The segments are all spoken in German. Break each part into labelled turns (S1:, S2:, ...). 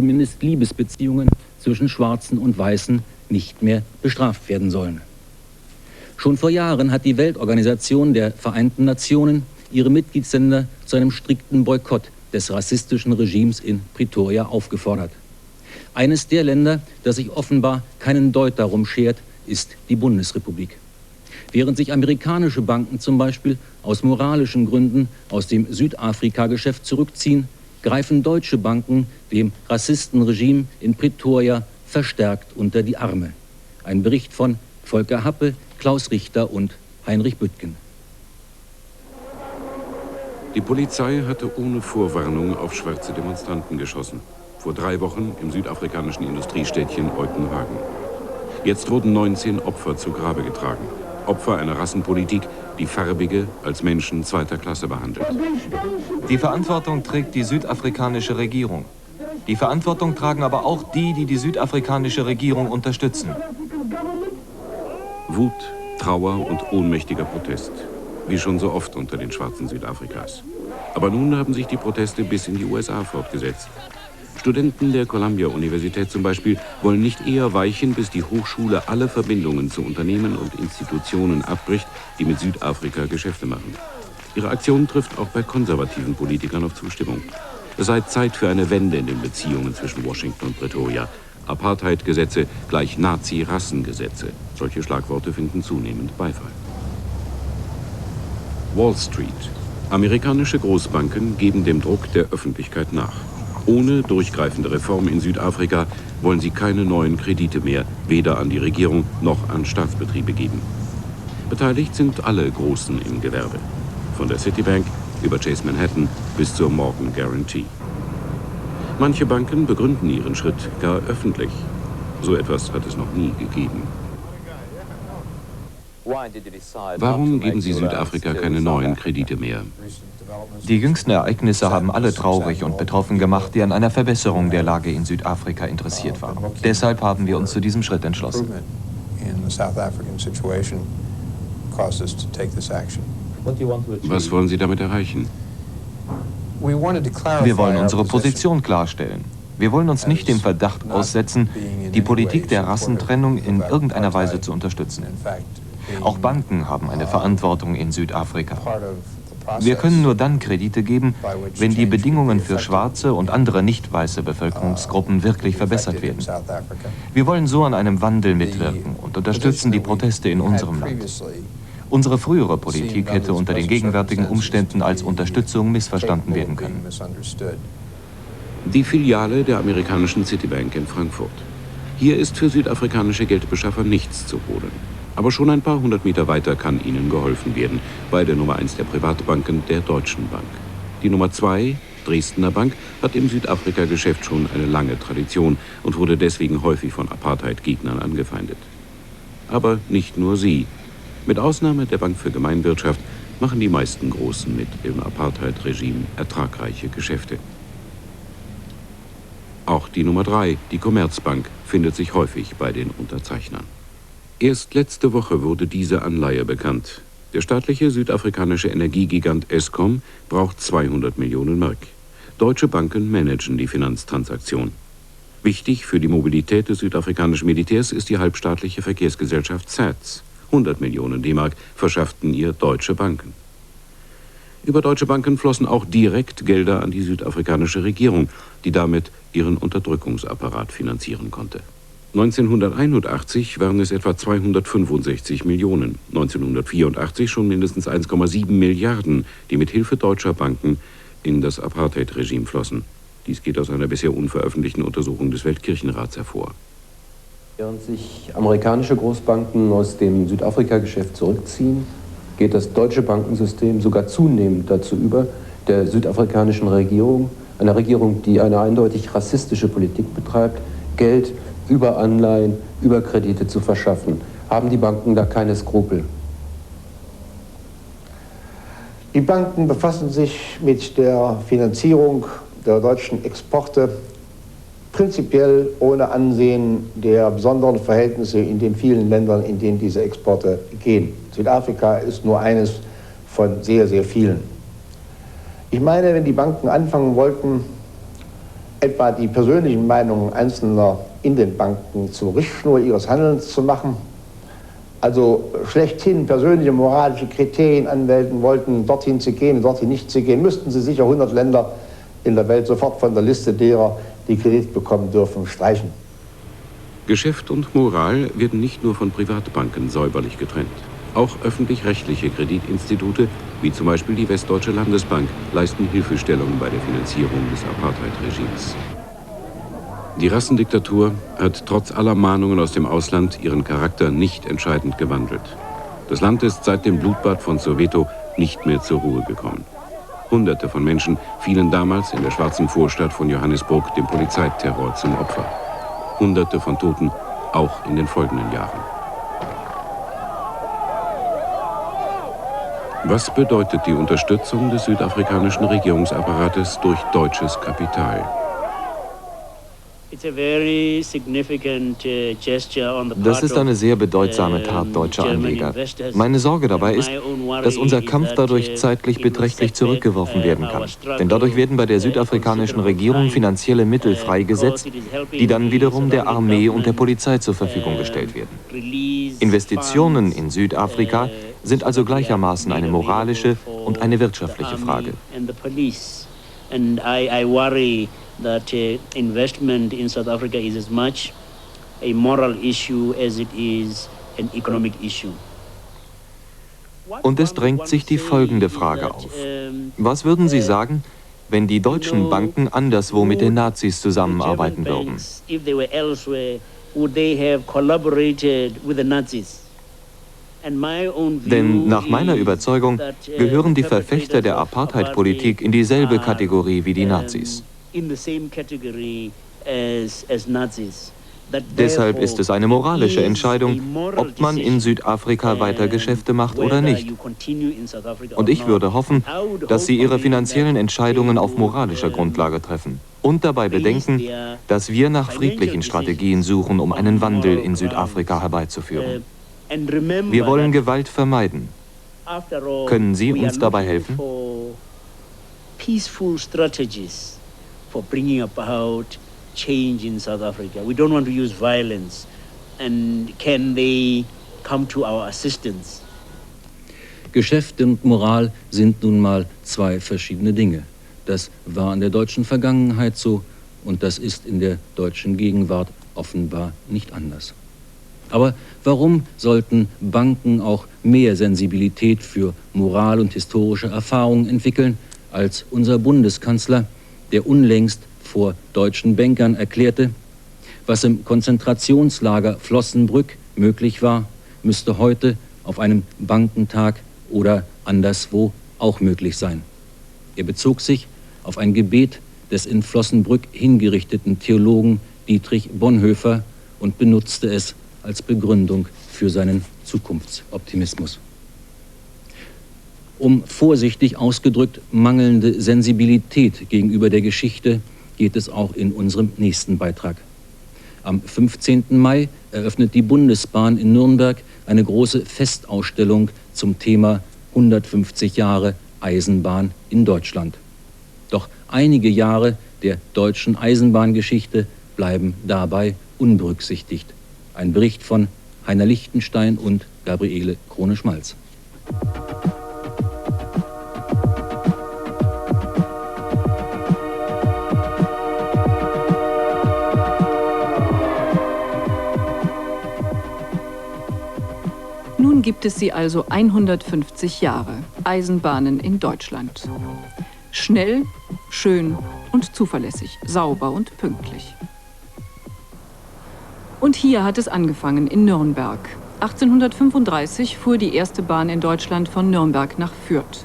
S1: zumindest Liebesbeziehungen zwischen Schwarzen und Weißen nicht mehr bestraft werden sollen. Schon vor Jahren hat die Weltorganisation der Vereinten Nationen ihre Mitgliedsländer zu einem strikten Boykott des rassistischen Regimes in Pretoria aufgefordert. Eines der Länder, das sich offenbar keinen Deut darum schert, ist die Bundesrepublik. Während sich amerikanische Banken zum Beispiel aus moralischen Gründen aus dem Südafrika-Geschäft zurückziehen, greifen deutsche Banken dem Rassistenregime in Pretoria verstärkt unter die Arme. Ein Bericht von Volker Happe, Klaus Richter und Heinrich Büttgen.
S2: Die Polizei hatte ohne Vorwarnung auf schwarze Demonstranten geschossen. Vor 3 Wochen im südafrikanischen Industriestädtchen Eutenhagen. Jetzt wurden 19 Opfer zu Grabe getragen. Opfer einer Rassenpolitik, die Farbige als Menschen zweiter Klasse behandelt.
S3: Die Verantwortung trägt die südafrikanische Regierung. Die Verantwortung tragen aber auch die, die die südafrikanische Regierung unterstützen.
S2: Wut, Trauer und ohnmächtiger Protest. Wie schon so oft unter den Schwarzen Südafrikas. Aber nun haben sich die Proteste bis in die USA fortgesetzt. Studenten der Columbia-Universität zum Beispiel wollen nicht eher weichen, bis die Hochschule alle Verbindungen zu Unternehmen und Institutionen abbricht, die mit Südafrika Geschäfte machen. Ihre Aktion trifft auch bei konservativen Politikern auf Zustimmung. Es sei Zeit für eine Wende in den Beziehungen zwischen Washington und Pretoria. Apartheid-Gesetze gleich Nazi-Rassengesetze. Solche Schlagworte finden zunehmend Beifall. Wall Street. Amerikanische Großbanken geben dem Druck der Öffentlichkeit nach. Ohne durchgreifende Reform in Südafrika wollen sie keine neuen Kredite mehr, weder an die Regierung noch an Staatsbetriebe geben. Beteiligt sind alle Großen im Gewerbe. Von der Citibank über Chase Manhattan bis zur Morgan Guarantee. Manche Banken begründen ihren Schritt gar öffentlich. So etwas hat es noch nie gegeben. Warum geben Sie Südafrika keine neuen Kredite mehr?
S3: Die jüngsten Ereignisse haben alle traurig und betroffen gemacht, die an einer Verbesserung der Lage in Südafrika interessiert waren. Deshalb haben wir uns zu diesem Schritt entschlossen.
S2: Was wollen Sie damit erreichen?
S3: Wir wollen unsere Position klarstellen. Wir wollen uns nicht dem Verdacht aussetzen, die Politik der Rassentrennung in irgendeiner Weise zu unterstützen. Auch Banken haben eine Verantwortung in Südafrika. Wir können nur dann Kredite geben, wenn die Bedingungen für schwarze und andere nicht weiße Bevölkerungsgruppen wirklich verbessert werden. Wir wollen so an einem Wandel mitwirken und unterstützen die Proteste in unserem Land. Unsere frühere Politik hätte unter den gegenwärtigen Umständen als Unterstützung missverstanden werden können.
S2: Die Filiale der amerikanischen Citibank in Frankfurt. Hier ist für südafrikanische Geldbeschaffer nichts zu holen. Aber schon ein paar hundert Meter weiter kann ihnen geholfen werden, bei der Nummer 1 der Privatbanken, der Deutschen Bank. Die Nummer 2, Dresdner Bank, hat im Südafrika-Geschäft schon eine lange Tradition und wurde deswegen häufig von Apartheid-Gegnern angefeindet. Aber nicht nur sie. Mit Ausnahme der Bank für Gemeinwirtschaft machen die meisten Großen mit im Apartheid-Regime ertragreiche Geschäfte. Auch die Nummer 3, die Commerzbank, findet sich häufig bei den Unterzeichnern. Erst letzte Woche wurde diese Anleihe bekannt. Der staatliche südafrikanische Energiegigant Eskom braucht 200 Millionen Mark. Deutsche Banken managen die Finanztransaktion. Wichtig für die Mobilität des südafrikanischen Militärs ist die halbstaatliche Verkehrsgesellschaft SATS. 100 Millionen D-Mark verschafften ihr deutsche Banken. Über deutsche Banken flossen auch direkt Gelder an die südafrikanische Regierung, die damit ihren Unterdrückungsapparat finanzieren konnte. 1981 waren es etwa 265 Millionen, 1984 schon mindestens 1,7 Milliarden, die mit Hilfe deutscher Banken in das Apartheid-Regime flossen. Dies geht aus einer bisher unveröffentlichten Untersuchung des Weltkirchenrats hervor.
S4: Während sich amerikanische Großbanken aus dem Südafrika-Geschäft zurückziehen, geht das deutsche Bankensystem sogar zunehmend dazu über, der südafrikanischen Regierung, einer Regierung, die eine eindeutig rassistische Politik betreibt, Geld über Anleihen, über Kredite zu verschaffen. Haben die Banken da keine Skrupel?
S5: Die Banken befassen sich mit der Finanzierung der deutschen Exporte prinzipiell ohne Ansehen der besonderen Verhältnisse in den vielen Ländern, in denen diese Exporte gehen. Südafrika ist nur eines von sehr, sehr vielen. Ich meine, wenn die Banken anfangen wollten, etwa die persönlichen Meinungen Einzelner in den Banken zur Richtschnur ihres Handelns zu machen, also schlechthin persönliche moralische Kriterien anwenden wollten, dorthin zu gehen, dorthin nicht zu gehen, müssten sie sicher 100 Länder in der Welt sofort von der Liste derer, die Kredit bekommen dürfen, streichen.
S2: Geschäft und Moral werden nicht nur von Privatbanken säuberlich getrennt. Auch öffentlich-rechtliche Kreditinstitute, wie zum Beispiel die Westdeutsche Landesbank, leisten Hilfestellung bei der Finanzierung des Apartheid-Regimes. Die Rassendiktatur hat trotz aller Mahnungen aus dem Ausland ihren Charakter nicht entscheidend gewandelt. Das Land ist seit dem Blutbad von Soweto nicht mehr zur Ruhe gekommen. Hunderte von Menschen fielen damals in der schwarzen Vorstadt von Johannesburg dem Polizeiterror zum Opfer. Hunderte von Toten auch in den folgenden Jahren. Was bedeutet die Unterstützung des südafrikanischen Regierungsapparates durch deutsches Kapital?
S3: Das ist eine sehr bedeutsame Tat deutscher Anleger. Meine Sorge dabei ist, dass unser Kampf dadurch zeitlich beträchtlich zurückgeworfen werden kann. Denn dadurch werden bei der südafrikanischen Regierung finanzielle Mittel freigesetzt, die dann wiederum der Armee und der Polizei zur Verfügung gestellt werden. Investitionen in Südafrika sind also gleichermaßen eine moralische und eine wirtschaftliche Frage.
S6: That investment in South Africa is as much a moral issue as it is an economic issue.
S3: Und es drängt sich die folgende Frage auf. Was würden Sie sagen, wenn die deutschen Banken anderswo mit den Nazis zusammenarbeiten würden? Denn nach meiner Überzeugung gehören die Verfechter der Apartheid-Politik in dieselbe Kategorie wie die Nazis. Deshalb ist es eine moralische Entscheidung, ob man in Südafrika weiter Geschäfte macht oder nicht. Und ich würde hoffen, dass Sie Ihre finanziellen Entscheidungen auf moralischer Grundlage treffen und dabei bedenken, dass wir nach friedlichen Strategien suchen, um einen Wandel in Südafrika herbeizuführen. Wir wollen Gewalt vermeiden. Können Sie uns dabei helfen?
S6: For bringing about change in South Africa. We don't want to use violence. And can they come to our assistance?
S1: Geschäft und Moral sind nun mal zwei verschiedene Dinge. Das war in der deutschen Vergangenheit so und das ist in der deutschen Gegenwart offenbar nicht anders. Aber warum sollten Banken auch mehr Sensibilität für Moral und historische Erfahrungen entwickeln als unser Bundeskanzler, der unlängst vor deutschen Bankern erklärte, was im Konzentrationslager Flossenbrück möglich war, müsste heute auf einem Bankentag oder anderswo auch möglich sein. Er bezog sich auf ein Gebet des in Flossenbrück hingerichteten Theologen Dietrich Bonhoeffer und benutzte es als Begründung für seinen Zukunftsoptimismus. Um vorsichtig ausgedrückt mangelnde Sensibilität gegenüber der Geschichte geht es auch in unserem nächsten Beitrag. Am 15. Mai eröffnet die Bundesbahn in Nürnberg eine große Festausstellung zum Thema 150 Jahre Eisenbahn in Deutschland. Doch einige Jahre der deutschen Eisenbahngeschichte bleiben dabei unberücksichtigt. Ein Bericht von Heiner Lichtenstein und Gabriele Krone-Schmalz.
S7: Nun gibt es sie also 150 Jahre, Eisenbahnen in Deutschland. Schnell, schön und zuverlässig, sauber und pünktlich. Und hier hat es angefangen, in Nürnberg. 1835 fuhr die erste Bahn in Deutschland von Nürnberg nach Fürth.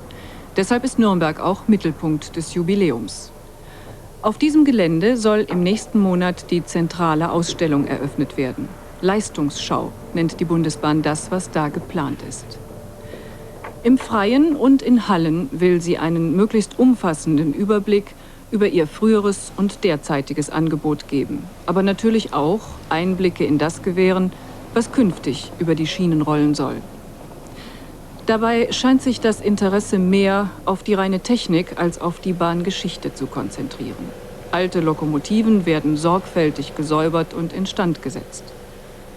S7: Deshalb ist Nürnberg auch Mittelpunkt des Jubiläums. Auf diesem Gelände soll im nächsten Monat die zentrale Ausstellung eröffnet werden. Leistungsschau nennt die Bundesbahn das, was da geplant ist. Im Freien und in Hallen will sie einen möglichst umfassenden Überblick über ihr früheres und derzeitiges Angebot geben, aber natürlich auch Einblicke in das gewähren, was künftig über die Schienen rollen soll. Dabei scheint sich das Interesse mehr auf die reine Technik als auf die Bahngeschichte zu konzentrieren. Alte Lokomotiven werden sorgfältig gesäubert und instand gesetzt.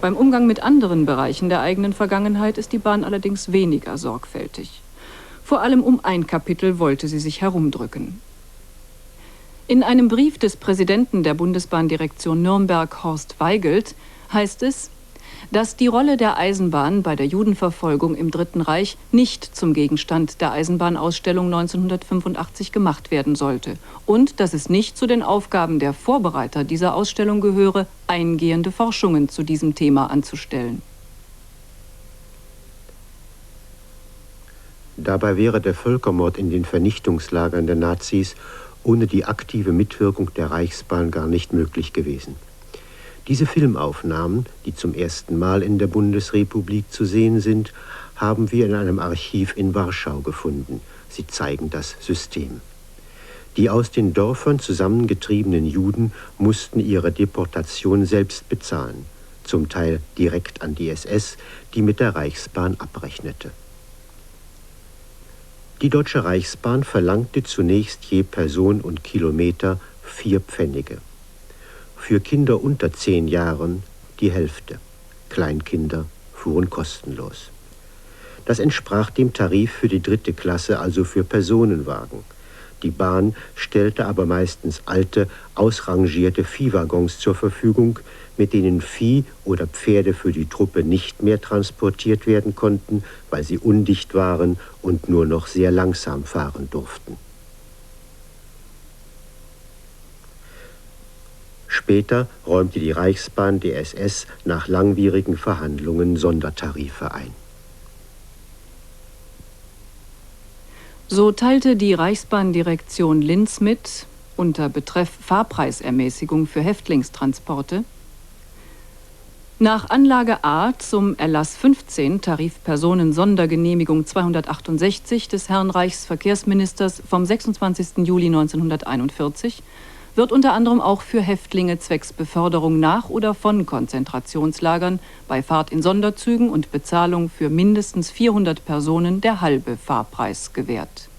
S7: Beim Umgang mit anderen Bereichen der eigenen Vergangenheit ist die Bahn allerdings weniger sorgfältig. Vor allem um ein Kapitel wollte sie sich herumdrücken. In einem Brief des Präsidenten der Bundesbahndirektion Nürnberg, Horst Weigelt, heißt es, dass die Rolle der Eisenbahn bei der Judenverfolgung im Dritten Reich nicht zum Gegenstand der Eisenbahnausstellung 1985 gemacht werden sollte und dass es nicht zu den Aufgaben der Vorbereiter dieser Ausstellung gehöre, eingehende Forschungen zu diesem Thema anzustellen.
S8: Dabei wäre der Völkermord in den Vernichtungslagern der Nazis ohne die aktive Mitwirkung der Reichsbahn gar nicht möglich gewesen. Diese Filmaufnahmen, die zum ersten Mal in der Bundesrepublik zu sehen sind, haben wir in einem Archiv in Warschau gefunden. Sie zeigen das System. Die aus den Dörfern zusammengetriebenen Juden mussten ihre Deportation selbst bezahlen, zum Teil direkt an die SS, die mit der Reichsbahn abrechnete. Die Deutsche Reichsbahn verlangte zunächst je Person und Kilometer 4 Pfennige. Für Kinder unter 10 Jahren die Hälfte. Kleinkinder fuhren kostenlos. Das entsprach dem Tarif für die 3. Klasse, also für Personenwagen. Die Bahn stellte aber meistens alte, ausrangierte Viehwaggons zur Verfügung, mit denen Vieh oder Pferde für die Truppe nicht mehr transportiert werden konnten, weil sie undicht waren und nur noch sehr langsam fahren durften. Später räumte die Reichsbahn der SS nach langwierigen Verhandlungen Sondertarife ein.
S7: So teilte die Reichsbahndirektion Linz mit, unter Betreff Fahrpreisermäßigung für Häftlingstransporte, nach Anlage A zum Erlass 15 Tarif Personen-Sondergenehmigung 268 des Herrn Reichsverkehrsministers vom 26. Juli 1941 wird unter anderem auch für Häftlinge zwecks Beförderung nach oder von Konzentrationslagern bei Fahrt in Sonderzügen und Bezahlung für mindestens 400 Personen der halbe Fahrpreis gewährt.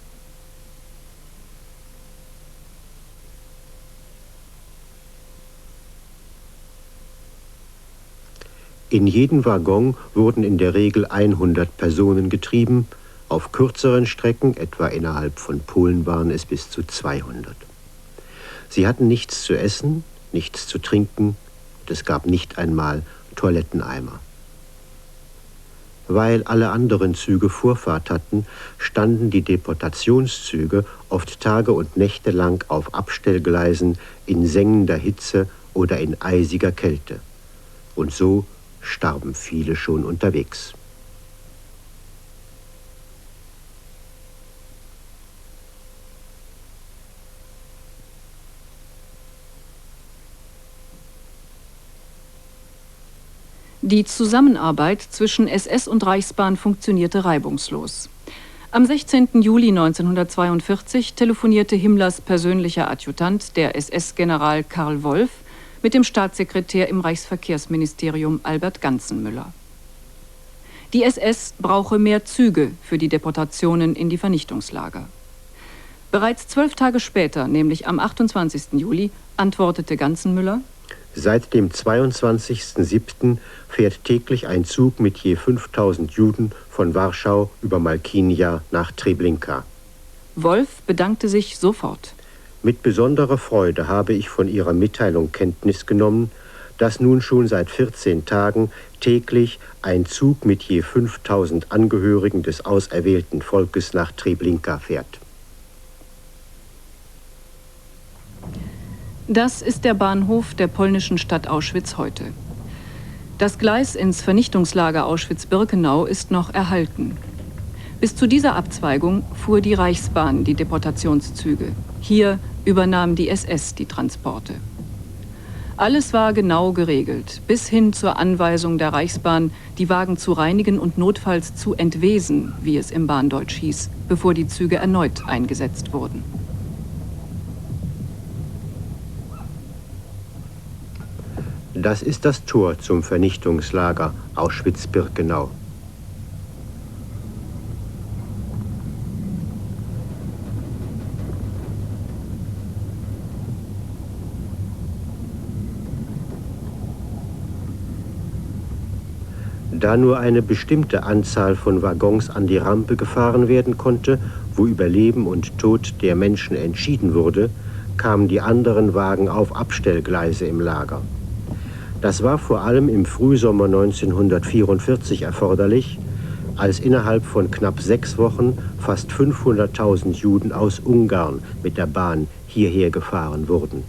S8: In jeden Waggon wurden in der Regel 100 Personen getrieben, auf kürzeren Strecken, etwa innerhalb von Polen, waren es bis zu 200. Sie hatten nichts zu essen, nichts zu trinken und es gab nicht einmal Toiletteneimer. Weil alle anderen Züge Vorfahrt hatten, standen die Deportationszüge oft Tage und Nächte lang auf Abstellgleisen in sengender Hitze oder in eisiger Kälte. Und so starben viele schon unterwegs.
S7: Die Zusammenarbeit zwischen SS und Reichsbahn funktionierte reibungslos. Am 16. Juli 1942 telefonierte Himmlers persönlicher Adjutant, der SS-General Karl Wolff, mit dem Staatssekretär im Reichsverkehrsministerium Albert Ganzenmüller. Die SS brauche mehr Züge für die Deportationen in die Vernichtungslager. Bereits 12 Tage später, nämlich am 28. Juli, antwortete Ganzenmüller:
S8: Seit dem 22.07. fährt täglich ein Zug mit je 5000 Juden von Warschau über Malkinia nach Treblinka.
S7: Wolff bedankte sich sofort.
S8: Mit besonderer Freude habe ich von Ihrer Mitteilung Kenntnis genommen, dass nun schon seit 14 Tagen täglich ein Zug mit je 5000 Angehörigen des auserwählten Volkes nach Treblinka fährt.
S7: Das ist der Bahnhof der polnischen Stadt Auschwitz heute. Das Gleis ins Vernichtungslager Auschwitz-Birkenau ist noch erhalten. Bis zu dieser Abzweigung fuhr die Reichsbahn die Deportationszüge. Hier übernahm die SS die Transporte. Alles war genau geregelt, bis hin zur Anweisung der Reichsbahn, die Wagen zu reinigen und notfalls zu entwesen, wie es im Bahndeutsch hieß, bevor die Züge erneut eingesetzt wurden.
S8: Das ist das Tor zum Vernichtungslager Auschwitz-Birkenau. Da nur eine bestimmte Anzahl von Waggons an die Rampe gefahren werden konnte, wo über Leben und Tod der Menschen entschieden wurde, kamen die anderen Wagen auf Abstellgleise im Lager. Das war vor allem im Frühsommer 1944 erforderlich, als innerhalb von knapp 6 Wochen fast 500.000 Juden aus Ungarn mit der Bahn hierher gefahren wurden.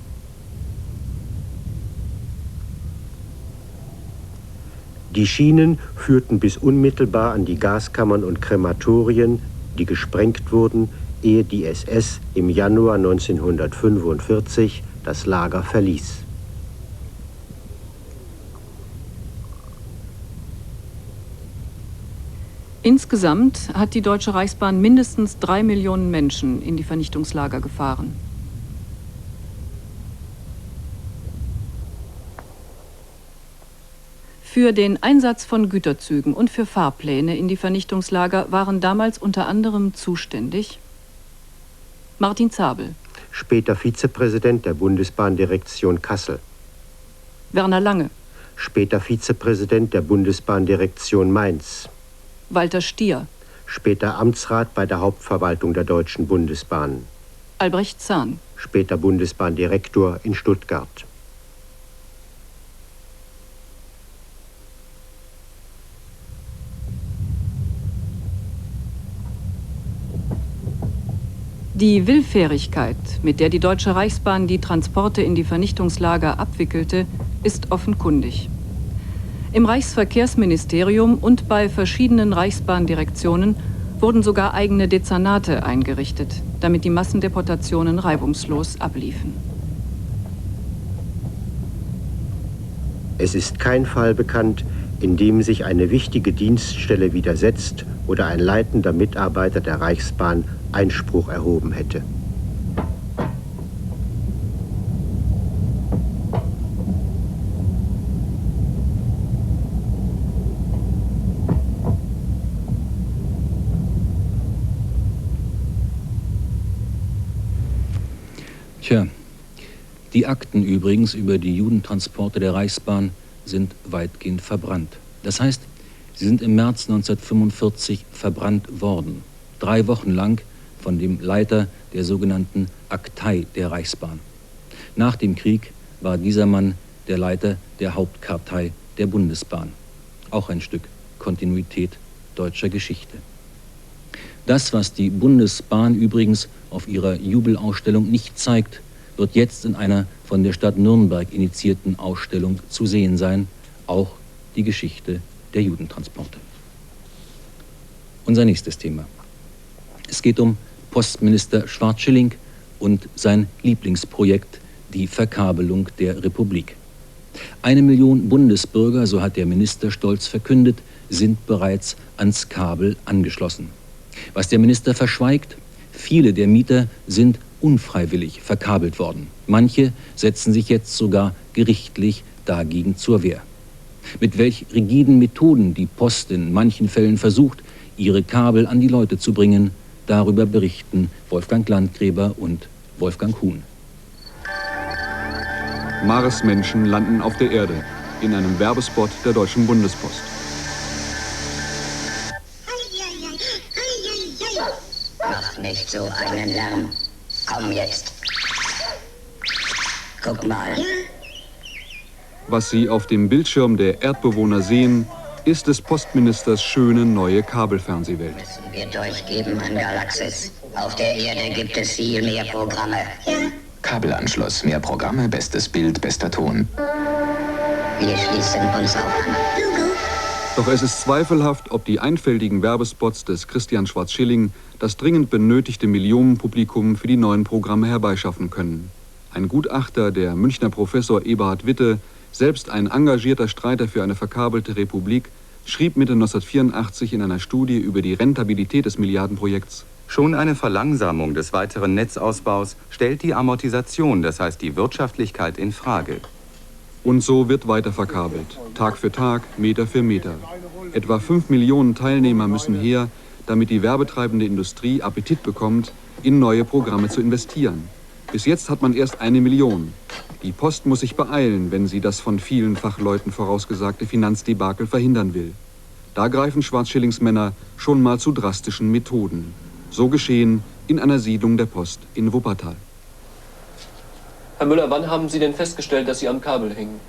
S8: Die Schienen führten bis unmittelbar an die Gaskammern und Krematorien, die gesprengt wurden, ehe die SS im Januar 1945 das Lager verließ.
S7: Insgesamt hat die Deutsche Reichsbahn mindestens 3 Millionen Menschen in die Vernichtungslager gefahren. Für den Einsatz von Güterzügen und für Fahrpläne in die Vernichtungslager waren damals unter anderem zuständig Martin Zabel,
S8: später Vizepräsident der Bundesbahndirektion Kassel.
S7: Werner Lange,
S8: später Vizepräsident der Bundesbahndirektion Mainz.
S7: Walter Stier,
S8: später Amtsrat bei der Hauptverwaltung der Deutschen Bundesbahn.
S7: Albrecht Zahn,
S8: später Bundesbahndirektor in Stuttgart.
S7: Die Willfährigkeit, mit der die Deutsche Reichsbahn die Transporte in die Vernichtungslager abwickelte, ist offenkundig. Im Reichsverkehrsministerium und bei verschiedenen Reichsbahndirektionen wurden sogar eigene Dezernate eingerichtet, damit die Massendeportationen reibungslos abliefen.
S8: Es ist kein Fall bekannt, in dem sich eine wichtige Dienststelle widersetzt oder ein leitender Mitarbeiter der Reichsbahn Einspruch erhoben hätte.
S1: Tja, die Akten übrigens über die Judentransporte der Reichsbahn sind weitgehend verbrannt. Das heißt, sie sind im März 1945 verbrannt worden. 3 Wochen lang von dem Leiter der sogenannten Aktei der Reichsbahn. Nach dem Krieg war dieser Mann der Leiter der Hauptkartei der Bundesbahn. Auch ein Stück Kontinuität deutscher Geschichte. Das, was die Bundesbahn übrigens auf ihrer Jubelausstellung nicht zeigt, wird jetzt in einer von der Stadt Nürnberg initiierten Ausstellung zu sehen sein, auch die Geschichte der Judentransporte. Unser nächstes Thema. Es geht um Postminister Schwarz-Schilling und sein Lieblingsprojekt, die Verkabelung der Republik. 1 Million Bundesbürger, so hat der Minister stolz verkündet, sind bereits ans Kabel angeschlossen. Was der Minister verschweigt: viele der Mieter sind unfreiwillig verkabelt worden. Manche setzen sich jetzt sogar gerichtlich dagegen zur Wehr. Mit welch rigiden Methoden die Post in manchen Fällen versucht, ihre Kabel an die Leute zu bringen, darüber berichten Wolfgang Landgräber und Wolfgang Huhn.
S9: Marsmenschen landen auf der Erde in einem Werbespot der Deutschen Bundespost.
S10: Mach nicht so einen Lärm. Komm jetzt. Guck mal.
S9: Was Sie auf dem Bildschirm der Erdbewohner sehen, ist des Postministers schöne neue Kabelfernsehwelt.
S10: Müssen wir durchgeben an Galaxis. Auf der Erde gibt es viel mehr Programme.
S11: Kabelanschluss, mehr Programme, bestes Bild, bester Ton.
S10: Wir schließen uns auch an.
S9: Doch es ist zweifelhaft, ob die einfältigen Werbespots des Christian Schwarz-Schilling das dringend benötigte Millionenpublikum für die neuen Programme herbeischaffen können. Ein Gutachter, der Münchner Professor Eberhard Witte, selbst ein engagierter Streiter für eine verkabelte Republik, schrieb Mitte 1984 in einer Studie über die Rentabilität des Milliardenprojekts:
S12: Schon eine Verlangsamung des weiteren Netzausbaus stellt die Amortisation, das heißt die Wirtschaftlichkeit, in Frage.
S9: Und so wird weiter verkabelt, Tag für Tag, Meter für Meter. Etwa 5 Millionen Teilnehmer müssen her, damit die werbetreibende Industrie Appetit bekommt, in neue Programme zu investieren. Bis jetzt hat man erst 1 Million. Die Post muss sich beeilen, wenn sie das von vielen Fachleuten vorausgesagte Finanzdebakel verhindern will. Da greifen Schwarzschillingsmänner schon mal zu drastischen Methoden. So geschehen in einer Siedlung der Post in Wuppertal.
S13: Herr Müller, wann haben Sie denn festgestellt, dass Sie am Kabel hängen?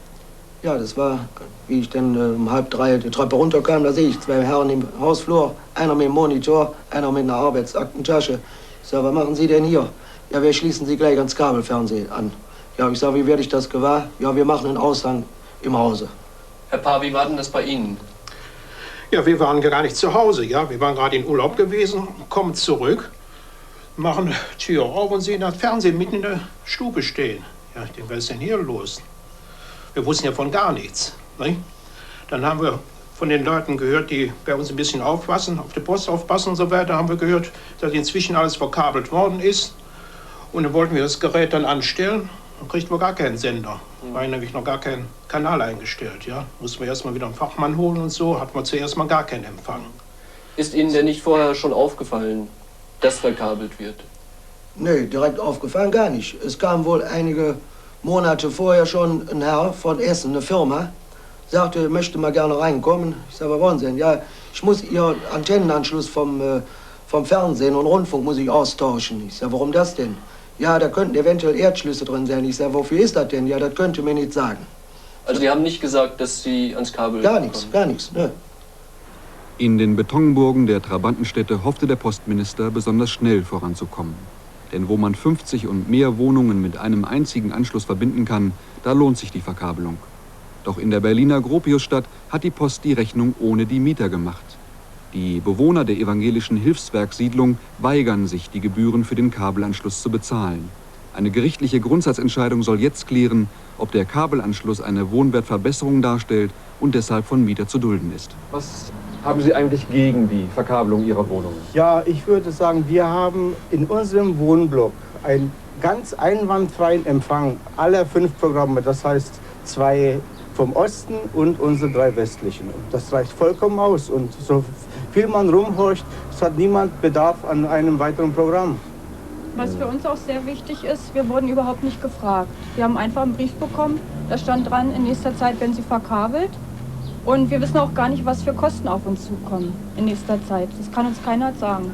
S14: Ja, das war, wie ich dann um 2:30 die Treppe runterkam, da sehe ich zwei Herren im Hausflur, einer mit dem Monitor, einer mit einer Arbeitsaktentasche. Ich sage, was machen Sie denn hier? Ja, wir schließen Sie gleich ans Kabelfernsehen an. Ja, ich sage, wie werde ich das gewahr? Ja, wir machen einen Aushang im Hause.
S13: Herr Paar, wie war denn das bei Ihnen?
S15: Ja, wir waren gar nicht zu Hause, ja. Wir waren gerade in Urlaub gewesen, kommen zurück, machen Tür auf und sehen das Fernsehen mitten in der Stube stehen. Ja, ich denke, was ist denn hier los? Wir wussten ja von gar nichts. Ne? Dann haben wir von den Leuten gehört, die bei uns ein bisschen aufpassen, auf die Post aufpassen und so weiter, haben wir gehört, dass inzwischen alles verkabelt worden ist. Und dann wollten wir das Gerät dann anstellen. Dann kriegten wir gar keinen Sender. War nämlich noch gar kein Kanal eingestellt. Ja? Mussten wir erst mal wieder einen Fachmann holen und so, hatten wir zuerst mal gar keinen Empfang.
S13: Ist Ihnen denn nicht vorher schon aufgefallen, dass verkabelt wird?
S14: Nee, direkt aufgefallen gar nicht. Es kam wohl einige Monate vorher schon ein Herr von Essen, eine Firma, sagte, möchte mal gerne reinkommen. Ich sage, was wollen Sie denn? Ja, ich muss Ihr Antennenanschluss vom Fernsehen und Rundfunk muss ich austauschen. Ich sage, warum das denn? Ja, da könnten eventuell Erdschlüsse drin sein. Ich sage, wofür ist das denn? Ja, das könnte mir nicht sagen.
S13: Also Sie haben nicht gesagt, dass Sie ans Kabel
S14: Gar nichts, gar nichts, ne.
S9: In den Betonburgen der Trabantenstädte hoffte der Postminister, besonders schnell voranzukommen. Denn wo man 50 und mehr Wohnungen mit einem einzigen Anschluss verbinden kann, da lohnt sich die Verkabelung. Doch in der Berliner Gropiusstadt hat die Post die Rechnung ohne die Mieter gemacht. Die Bewohner der evangelischen Hilfswerksiedlung weigern sich, die Gebühren für den Kabelanschluss zu bezahlen. Eine gerichtliche Grundsatzentscheidung soll jetzt klären, ob der Kabelanschluss eine Wohnwertverbesserung darstellt und deshalb von Mieter zu dulden ist.
S13: Was haben Sie eigentlich gegen die Verkabelung Ihrer Wohnungen?
S16: Ja, ich würde sagen, wir haben in unserem Wohnblock einen ganz einwandfreien Empfang aller 5 Programme. Das heißt 2 vom Osten und unsere 3 westlichen. Das reicht vollkommen aus. Und so viel man rumhorcht, es hat niemand Bedarf an einem weiteren Programm.
S17: Was für uns auch sehr wichtig ist, wir wurden überhaupt nicht gefragt. Wir haben einfach einen Brief bekommen, da stand dran, in nächster Zeit werden sie verkabelt. Und wir wissen auch gar nicht, was für Kosten auf uns zukommen in nächster Zeit. Das kann uns keiner sagen.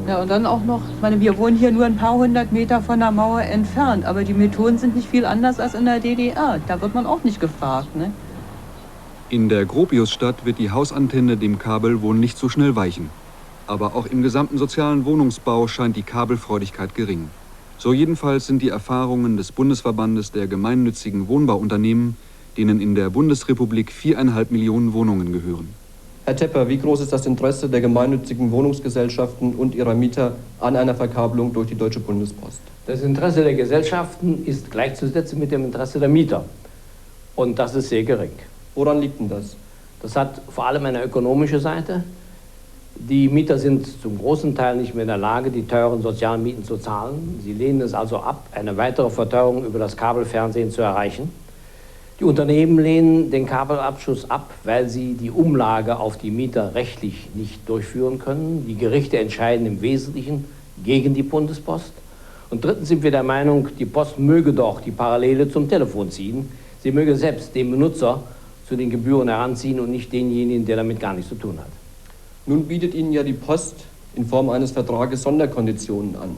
S18: Ja, und dann auch noch, ich meine, wir wohnen hier nur ein paar 100 Meter von der Mauer entfernt, aber die Methoden sind nicht viel anders als in der DDR. Da wird man auch nicht gefragt, ne?
S9: In der Gropiusstadt wird die Hausantenne dem Kabel wohl nicht so schnell weichen. Aber auch im gesamten sozialen Wohnungsbau scheint die Kabelfreudigkeit gering. So jedenfalls sind die Erfahrungen des Bundesverbandes der gemeinnützigen Wohnbauunternehmen, denen in der Bundesrepublik 4,5 Millionen Wohnungen gehören.
S13: Herr Tepper, wie groß ist das Interesse der gemeinnützigen Wohnungsgesellschaften und ihrer Mieter an einer Verkabelung durch die Deutsche Bundespost?
S19: Das Interesse der Gesellschaften ist gleichzusetzen mit dem Interesse der Mieter. Und das ist sehr gering.
S13: Woran liegt denn das?
S19: Das hat vor allem eine ökonomische Seite. Die Mieter sind zum großen Teil nicht mehr in der Lage, die teuren sozialen Mieten zu zahlen. Sie lehnen es also ab, eine weitere Verteuerung über das Kabelfernsehen zu erreichen. Die Unternehmen lehnen den Kabelabschluss ab, weil sie die Umlage auf die Mieter rechtlich nicht durchführen können. Die Gerichte entscheiden im Wesentlichen gegen die Bundespost. Und drittens sind wir der Meinung, die Post möge doch die Parallele zum Telefon ziehen. Sie möge selbst den Benutzer zu den Gebühren heranziehen und nicht denjenigen, der damit gar nichts zu tun hat.
S13: Nun bietet Ihnen ja die Post in Form eines Vertrages Sonderkonditionen an.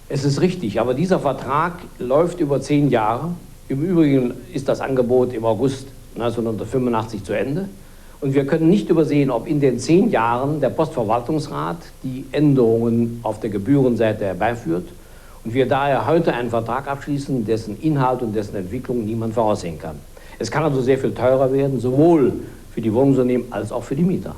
S13: Es ist richtig, aber dieser Vertrag läuft über 10 Jahre. Im Übrigen ist das Angebot im August 1985 zu Ende. Und wir können nicht übersehen, ob in den 10 Jahren der Postverwaltungsrat die Änderungen auf der Gebührenseite herbeiführt und wir daher heute einen Vertrag abschließen, dessen Inhalt und dessen Entwicklung niemand voraussehen kann. Es kann also sehr viel teurer werden, sowohl für die Wohnungsunternehmen als auch für die Mieter.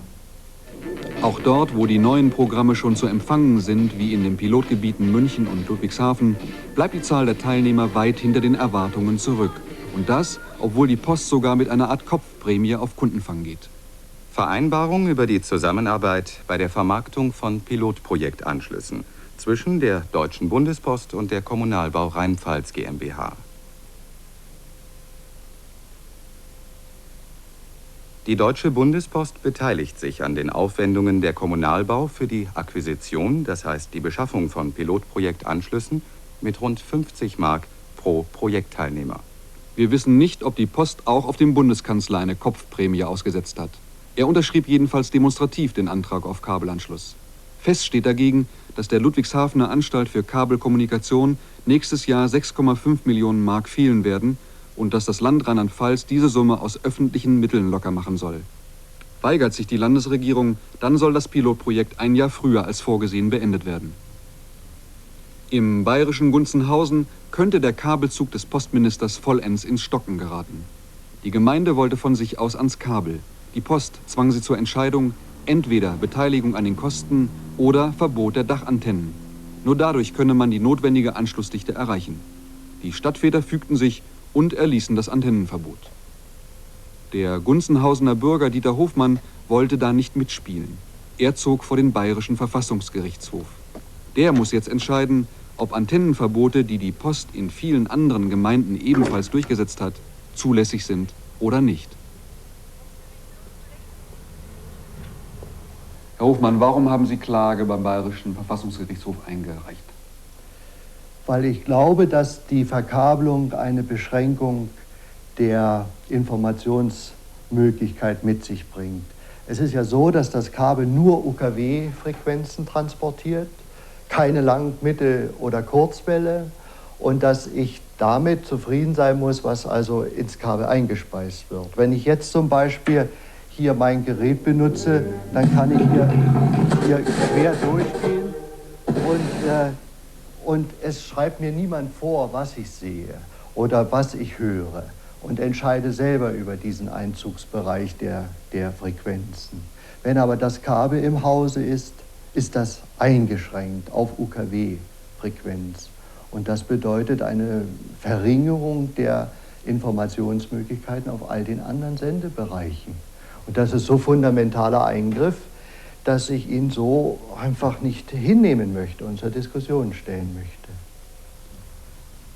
S9: Auch dort, wo die neuen Programme schon zu empfangen sind, wie in den Pilotgebieten München und Ludwigshafen, bleibt die Zahl der Teilnehmer weit hinter den Erwartungen zurück. Und das, obwohl die Post sogar mit einer Art Kopfprämie auf Kundenfang geht.
S12: Vereinbarung über die Zusammenarbeit bei der Vermarktung von Pilotprojektanschlüssen zwischen der Deutschen Bundespost und der Kommunalbau Rheinpfalz GmbH. Die Deutsche Bundespost beteiligt sich an den Aufwendungen der Kommunalbau für die Akquisition, das heißt die Beschaffung von Pilotprojektanschlüssen, mit rund 50 Mark pro Projektteilnehmer.
S9: Wir wissen nicht, ob die Post auch auf dem Bundeskanzler eine Kopfprämie ausgesetzt hat. Er unterschrieb jedenfalls demonstrativ den Antrag auf Kabelanschluss. Fest steht dagegen, dass der Ludwigshafener Anstalt für Kabelkommunikation nächstes Jahr 6,5 Millionen Mark fehlen werden und dass das Land Rheinland-Pfalz diese Summe aus öffentlichen Mitteln locker machen soll. Weigert sich die Landesregierung, dann soll das Pilotprojekt ein Jahr früher als vorgesehen beendet werden. Im bayerischen Gunzenhausen könnte der Kabelzug des Postministers vollends ins Stocken geraten. Die Gemeinde wollte von sich aus ans Kabel. Die Post zwang sie zur Entscheidung, entweder Beteiligung an den Kosten oder Verbot der Dachantennen. Nur dadurch könne man die notwendige Anschlussdichte erreichen. Die Stadtväter fügten sich und erließen das Antennenverbot. Der Gunzenhausener Bürger Dieter Hofmann wollte da nicht mitspielen. Er zog vor den bayerischen Verfassungsgerichtshof. Der muss jetzt entscheiden, ob Antennenverbote, die die Post in vielen anderen Gemeinden ebenfalls durchgesetzt hat, zulässig sind oder nicht. Herr Hofmann, warum haben Sie Klage beim bayerischen Verfassungsgerichtshof eingereicht?
S16: Weil ich glaube, dass die Verkabelung eine Beschränkung der Informationsmöglichkeit mit sich bringt. Es ist ja so, dass das Kabel nur UKW-Frequenzen transportiert, keine Lang-, Mittel- oder Kurzwelle, und dass ich damit zufrieden sein muss, was also ins Kabel eingespeist wird. Wenn ich jetzt zum Beispiel hier mein Gerät benutze, dann kann ich hier quer durchgehen und es schreibt mir niemand vor, was ich sehe oder was ich höre, und entscheide selber über diesen Einzugsbereich der Frequenzen. Wenn aber das Kabel im Hause ist, ist das eingeschränkt auf UKW-Frequenz. Und das bedeutet eine Verringerung der Informationsmöglichkeiten auf all den anderen Sendebereichen. Und das ist so fundamentaler Eingriff, dass ich ihn so einfach nicht hinnehmen möchte und zur Diskussion stellen möchte.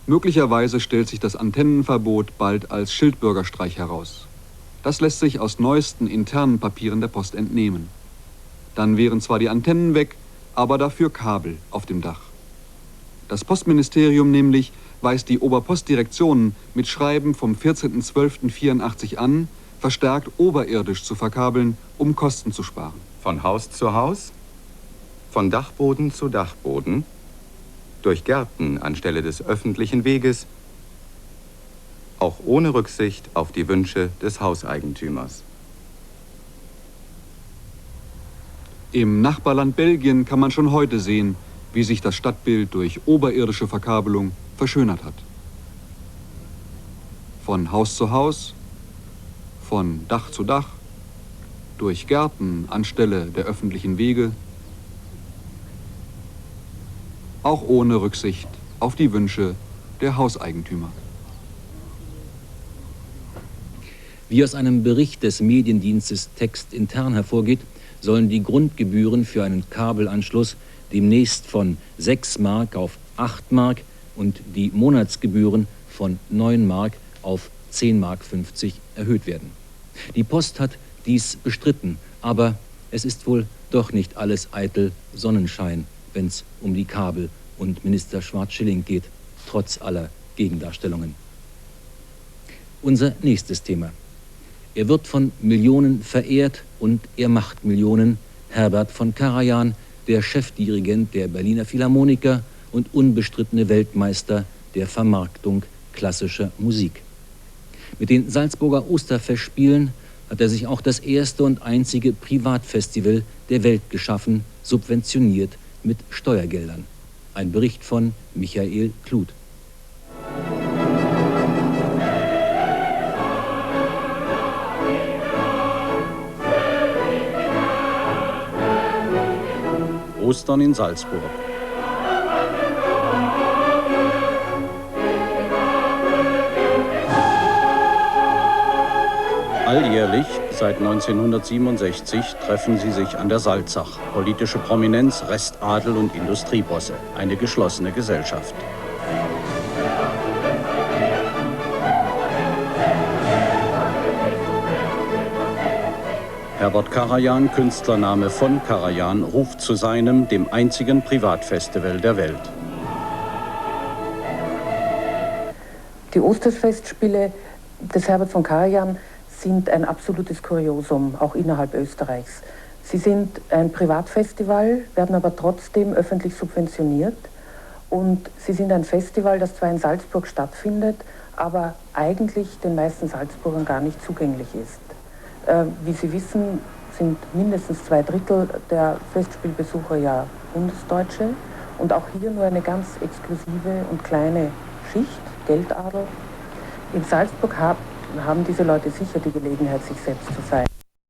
S9: Möglicherweise stellt sich das Antennenverbot bald als Schildbürgerstreich heraus. Das lässt sich aus neuesten internen Papieren der Post entnehmen. Dann wären zwar die Antennen weg, aber dafür Kabel auf dem Dach. Das Postministerium nämlich weist die Oberpostdirektionen mit Schreiben vom 14.12.84 an, verstärkt oberirdisch zu verkabeln, um Kosten zu sparen.
S12: Von Haus zu Haus, von Dachboden zu Dachboden, durch Gärten anstelle des öffentlichen Weges, auch ohne Rücksicht auf die Wünsche des Hauseigentümers.
S9: Im Nachbarland Belgien kann man schon heute sehen, wie sich das Stadtbild durch oberirdische Verkabelung verschönert hat. Von Haus zu Haus, von Dach zu Dach, durch Gärten anstelle der öffentlichen Wege, auch ohne Rücksicht auf die Wünsche der Hauseigentümer.
S1: Wie aus einem Bericht des Mediendienstes Text Intern hervorgeht, sollen die Grundgebühren für einen Kabelanschluss demnächst von 6 Mark auf 8 Mark und die Monatsgebühren von 9 Mark auf 10,50 Mark erhöht werden. Die Post hat dies bestritten, aber es ist wohl doch nicht alles eitel Sonnenschein, wenn es um die Kabel und Minister Schwarz-Schilling geht, trotz aller Gegendarstellungen. Unser nächstes Thema. Er wird von Millionen verehrt und er macht Millionen. Herbert von Karajan, der Chefdirigent der Berliner Philharmoniker und unbestrittene Weltmeister der Vermarktung klassischer Musik. Mit den Salzburger Osterfestspielen hat er sich auch das erste und einzige Privatfestival der Welt geschaffen, subventioniert mit Steuergeldern. Ein Bericht von Michael Kluth.
S20: Ostern in Salzburg. Alljährlich, seit 1967, treffen sie sich an der Salzach. Politische Prominenz, Restadel und Industriebosse. Eine geschlossene Gesellschaft. Herbert Karajan, Künstlername von Karajan, ruft zu seinem, dem einzigen Privatfestival der Welt.
S21: Die Osterfestspiele des Herbert von Karajan sind ein absolutes Kuriosum, auch innerhalb Österreichs. Sie sind ein Privatfestival, werden aber trotzdem öffentlich subventioniert. Und sie sind ein Festival, das zwar in Salzburg stattfindet, aber eigentlich den meisten Salzburgern gar nicht zugänglich ist. Wie Sie wissen, sind mindestens 2/3 der Festspielbesucher ja Bundesdeutsche und auch hier nur eine ganz exklusive und kleine Schicht, Geldadel. In Salzburg haben diese Leute sicher die Gelegenheit, sich selbst zu feiern.